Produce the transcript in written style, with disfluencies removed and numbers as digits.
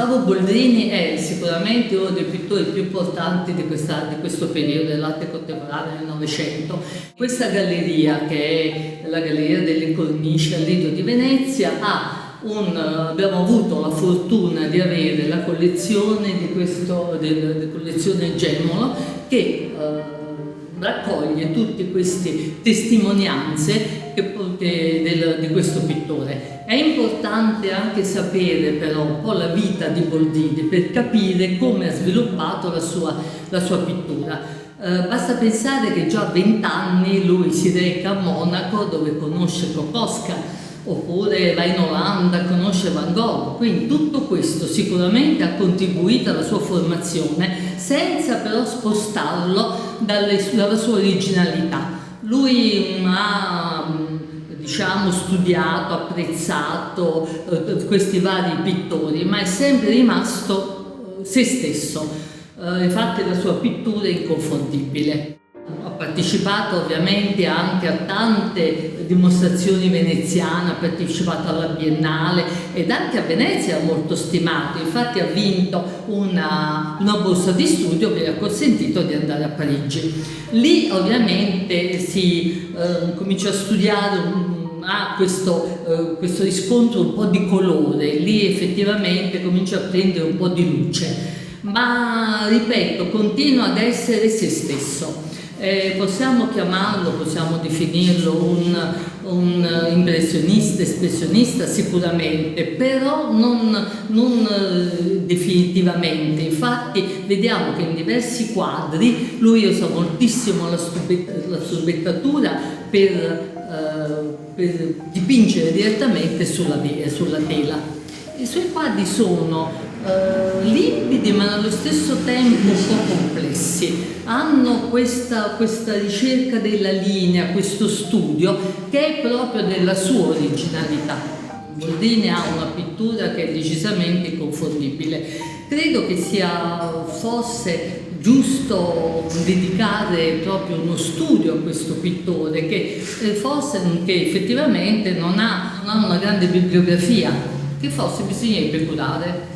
Gustavo Boldrini è sicuramente uno dei pittori più importanti di questo periodo dell'arte contemporanea del Novecento. Questa galleria, che è la Galleria delle Cornici al Lido di Venezia, abbiamo avuto la fortuna di avere la collezione della collezione Gemolo, che raccoglie tutte queste testimonianze di questo pittore. È importante anche sapere però un po' la vita di Boldrini per capire come ha sviluppato la sua pittura. Basta pensare che già a 20 anni lui si reca a Monaco, dove conosce Kokoschka, oppure va in Olanda, conosce Van Gogh, quindi tutto questo sicuramente ha contribuito alla sua formazione senza però spostarlo dalla sua originalità. Lui ha studiato, apprezzato questi vari pittori, ma è sempre rimasto se stesso. Infatti la sua pittura è inconfondibile. Ha partecipato ovviamente anche a tante dimostrazioni veneziane, ha partecipato alla Biennale ed anche a Venezia è molto stimato. Infatti ha vinto una borsa di studio che gli ha consentito di andare a Parigi. Lì ovviamente si comincia a studiare, ha questo riscontro un po' di colore, lì effettivamente comincia a prendere un po' di luce, ma ripeto, continua ad essere se stesso. Possiamo chiamarlo, possiamo definirlo un impressionista, espressionista sicuramente, però non definitivamente. Infatti vediamo che in diversi quadri lui usa moltissimo la sturbettatura per dipingere direttamente sulla tela. I suoi quadri sono limpidi ma allo stesso tempo un po' complessi, hanno questa ricerca della linea, questo studio che è proprio della sua originalità. Boldrini ha una pittura che è decisamente inconfondibile. Credo che fosse giusto dedicare proprio uno studio a questo pittore che effettivamente non ha una grande bibliografia, che forse bisognerebbe curare.